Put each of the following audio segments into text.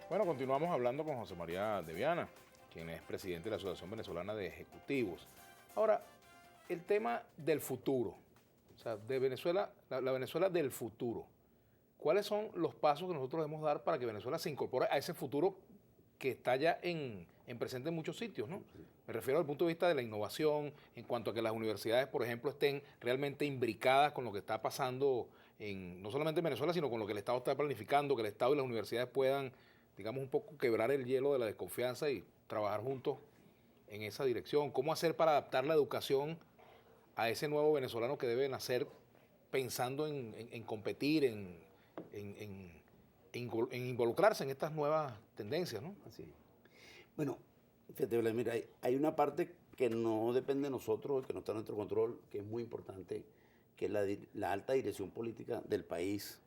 Bueno, continuamos hablando con José María de Viana, quien es presidente de la Asociación Venezolana de Ejecutivos. Ahora, el tema del futuro, o sea, de Venezuela, la Venezuela del futuro. ¿Cuáles son los pasos que nosotros debemos dar para que Venezuela se incorpore a ese futuro que está ya en presente en muchos sitios, ¿no? Me refiero al punto de vista de la innovación, en cuanto a que las universidades, por ejemplo, estén realmente imbricadas con lo que está pasando no solamente en Venezuela, sino con lo que el Estado está planificando, que el Estado y las universidades puedan, digamos, un poco quebrar el hielo de la desconfianza y trabajar juntos en esa dirección. ¿Cómo hacer para adaptar la educación a ese nuevo venezolano que debe nacer pensando en competir, en involucrarse en estas nuevas tendencias, ¿no? Así. Bueno, fíjate, Vladimir, hay una parte que no depende de nosotros, que no está en nuestro control, que es muy importante, que es la alta dirección política del país.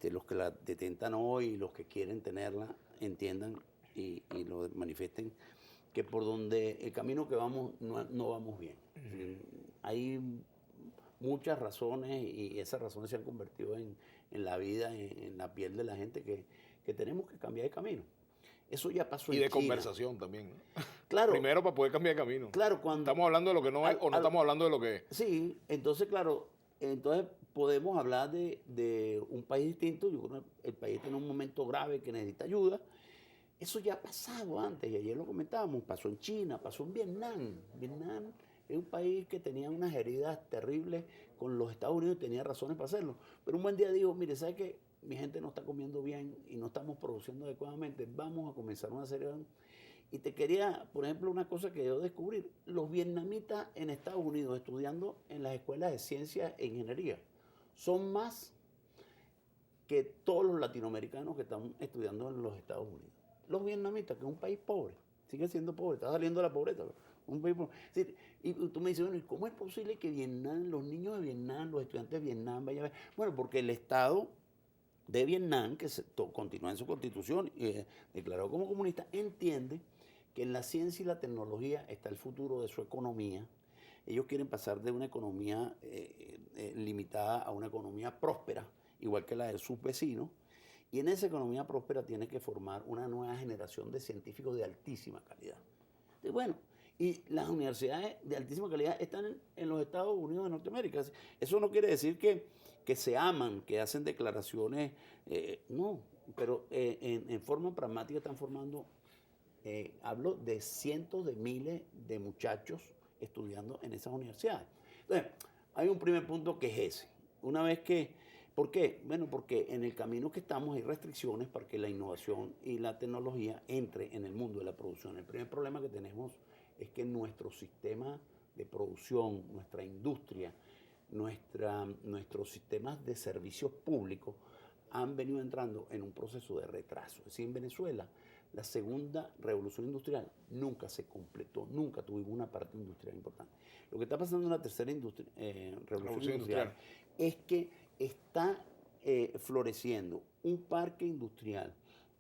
Los que la detentan hoy, los que quieren tenerla, entiendan y lo manifiesten, que por donde el camino que vamos no vamos bien. Hay muchas razones y esas razones se han convertido en la vida, en la piel de la gente que tenemos que cambiar de camino. Eso ya pasó Y en de China. conversación también, ¿no? Claro, Primero para poder cambiar de camino. claro, cuando... ¿Estamos hablando de lo que no es o no estamos hablando de lo que es? Sí, entonces, claro, entonces podemos hablar de un país distinto. Yo creo que el país tiene un momento grave que necesita ayuda. Eso ya ha pasado antes, y ayer lo comentábamos, pasó en China, pasó en Vietnam. Vietnam es un país que tenía unas heridas terribles con los Estados Unidos y tenía razones para hacerlo. Pero un buen día dijo, mire, ¿sabe qué? Mi gente no está comiendo bien y no estamos produciendo adecuadamente. Vamos a comenzar una serie de... Y te quería, por ejemplo, una cosa que yo descubrí. Los vietnamitas en Estados Unidos estudiando en las escuelas de ciencia e ingeniería son más que todos los latinoamericanos que están estudiando en los Estados Unidos. Los vietnamitas, que es un país pobre, sigue siendo pobre, está saliendo de la pobreza. Un país pobre. Sí, y tú me dices, bueno, ¿y cómo es posible que Vietnam, los niños de Vietnam, los estudiantes de Vietnam vayan a ver? Bueno, porque el Estado de Vietnam, que continúa en su constitución, declarado como comunista, entiende que en la ciencia y la tecnología está el futuro de su economía. Ellos quieren pasar de una economía limitada a una economía próspera, igual que la de sus vecinos. Y en esa economía próspera tiene que formar una nueva generación de científicos de altísima calidad. Entonces, bueno, y las universidades de altísima calidad están en los Estados Unidos de Norteamérica. Eso no quiere decir que se aman, que hacen declaraciones, no, pero en forma pragmática están formando, hablo de cientos de miles de muchachos estudiando en esas universidades. Entonces, hay un primer punto que es ese. Una vez que, ¿por qué? Bueno, porque en el camino que estamos hay restricciones para que la innovación y la tecnología entre en el mundo de la producción. El primer problema que tenemos es que nuestro sistema de producción, nuestra industria, nuestros sistemas de servicios públicos han venido entrando en un proceso de retraso. Es decir, en Venezuela, la segunda revolución industrial nunca se completó, nunca tuvimos una parte industrial importante. Lo que está pasando en la tercera revolución industrial es que está floreciendo un parque industrial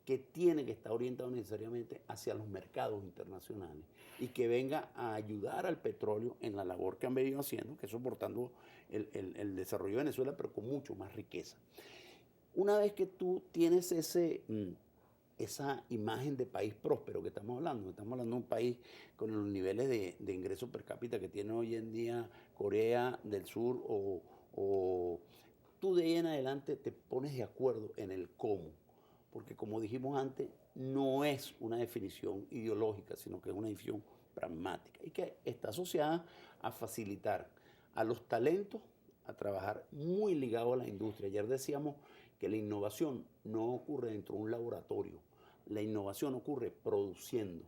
que tiene que estar orientado necesariamente hacia los mercados internacionales y que venga a ayudar al petróleo en la labor que han venido haciendo, que es soportando el desarrollo de Venezuela, pero con mucho más riqueza. Una vez que tú tienes esa imagen de país próspero que estamos hablando de un país con los niveles de ingreso per cápita que tiene hoy en día Corea del Sur o tú de ahí en adelante te pones de acuerdo en el cómo, porque como dijimos antes, no es una definición ideológica, sino que es una definición pragmática y que está asociada a facilitar a los talentos a trabajar muy ligado a la industria. Ayer decíamos que la innovación no ocurre dentro de un laboratorio, la innovación ocurre produciendo.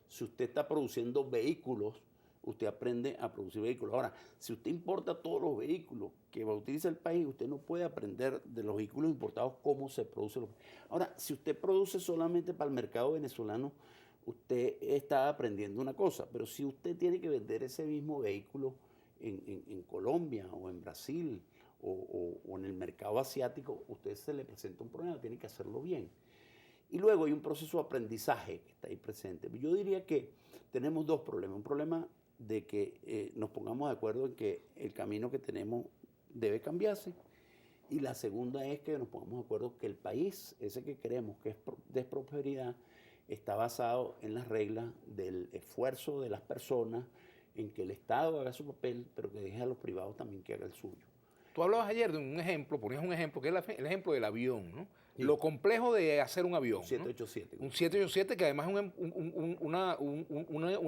Si usted está produciendo vehículos, usted aprende a producir vehículos. Ahora, si usted importa todos los vehículos que va a utilizar el país, usted no puede aprender de los vehículos importados cómo se producen. Ahora, si usted produce solamente para el mercado venezolano, usted está aprendiendo una cosa, pero si usted tiene que vender ese mismo vehículo en Colombia o en Brasil o en el mercado asiático, usted se le presenta un problema, tiene que hacerlo bien. Y luego hay un proceso de aprendizaje que está ahí presente. Yo diría que tenemos dos problemas. Un problema de que nos pongamos de acuerdo en que el camino que tenemos debe cambiarse. Y la segunda es que nos pongamos de acuerdo que el país, ese que queremos, que es de prosperidad, está basado en las reglas del esfuerzo de las personas, en que el Estado haga su papel, pero que deje a los privados también que haga el suyo. Tú hablabas ayer de un ejemplo, ponías un ejemplo, que es el ejemplo del avión, ¿no? Sí. Lo complejo de hacer un avión. Un 787. ¿No? Un 787 que además es un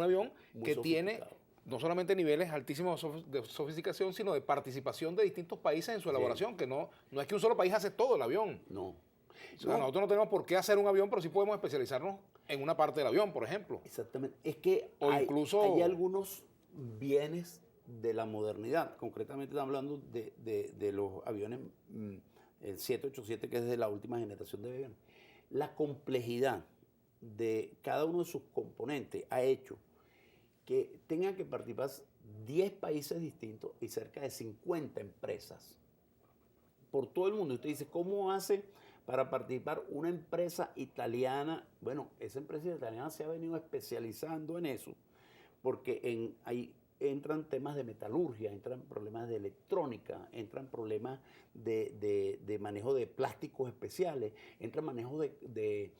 avión Muy que tiene sofisticado. no solamente niveles altísimos de sofisticación, sino de participación de distintos países en su elaboración, que no es que un solo país hace todo el avión. No. O sea, nosotros no tenemos por qué hacer un avión, pero sí podemos especializarnos en una parte del avión, por ejemplo. Exactamente. Es que O incluso hay algunos bienes de la modernidad. Concretamente estamos hablando de los aviones, el 787, que es de la última generación de aviones. La complejidad de cada uno de sus componentes ha hecho que tengan que participar 10 países distintos y cerca de 50 empresas por todo el mundo. Usted dice, ¿cómo hace para participar una empresa italiana? Bueno, esa empresa italiana se ha venido especializando en eso, porque ahí entran temas de metalurgia, entran problemas de electrónica, entran problemas de manejo de plásticos especiales, entran manejo de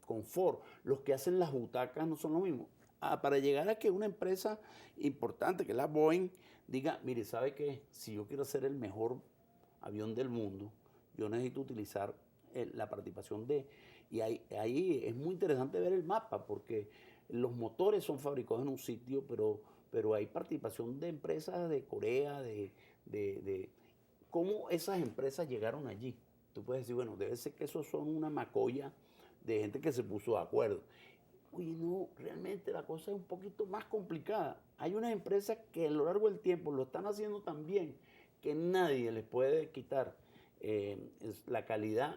confort. Los que hacen las butacas no son lo mismo. Para llegar a que una empresa importante, que es la Boeing, diga, mire, ¿sabe qué? Si yo quiero hacer el mejor avión del mundo, yo necesito utilizar la participación de... Y ahí es muy interesante ver el mapa, porque los motores son fabricados en un sitio, pero hay participación de empresas de Corea, ¿cómo esas empresas llegaron allí? Tú puedes decir, bueno, debe ser que esos son una macolla de gente que se puso de acuerdo. Oye, no, realmente la cosa es un poquito más complicada. Hay unas empresas que a lo largo del tiempo lo están haciendo tan bien que nadie les puede quitar la calidad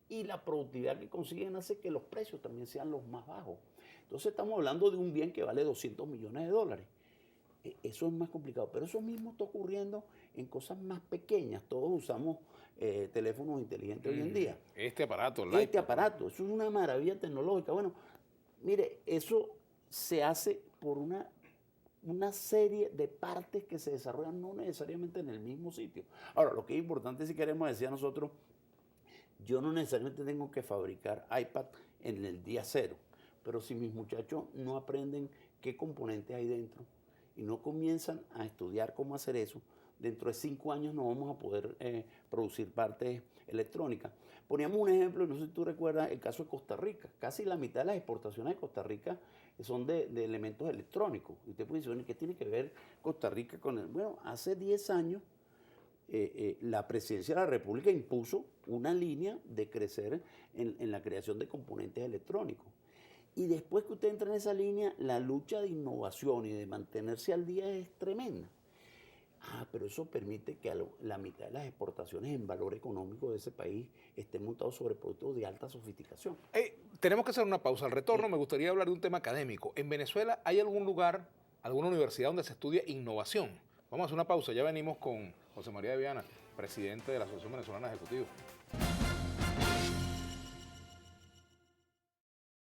y la productividad que consiguen hace que los precios también sean los más bajos. Entonces estamos hablando de un bien que vale 200 millones de dólares. Eso es más complicado, pero eso mismo está ocurriendo en cosas más pequeñas. Todos usamos teléfonos inteligentes hoy en día. Este aparato, el Este iPod. aparato, eso es una maravilla tecnológica. Bueno, mire, eso se hace por una serie de partes que se desarrollan no necesariamente en el mismo sitio. Ahora, lo que es importante, si queremos decir a nosotros, yo no necesariamente tengo que fabricar iPad en el día cero, pero si mis muchachos no aprenden qué componentes hay dentro y no comienzan a estudiar cómo hacer eso, dentro de 5 años no vamos a poder producir partes electrónicas. Poníamos un ejemplo, no sé si tú recuerdas el caso de Costa Rica. Casi la mitad de las exportaciones de Costa Rica son de elementos electrónicos. Y usted puede decir, bueno, ¿qué tiene que ver Costa Rica con el? Bueno, hace 10 años la presidencia de la República impuso una línea de crecer en la creación de componentes electrónicos. Y después que usted entra en esa línea, la lucha de innovación y de mantenerse al día es tremenda. Pero eso permite que la mitad de las exportaciones en valor económico de ese país estén montados sobre productos de alta sofisticación. Tenemos que hacer una pausa. Al retorno me gustaría hablar de un tema académico. ¿En Venezuela hay algún lugar, alguna universidad donde se estudia innovación? Vamos a hacer una pausa. Ya venimos con José María de Viana, presidente de la Asociación Venezolana de Ejecutivos.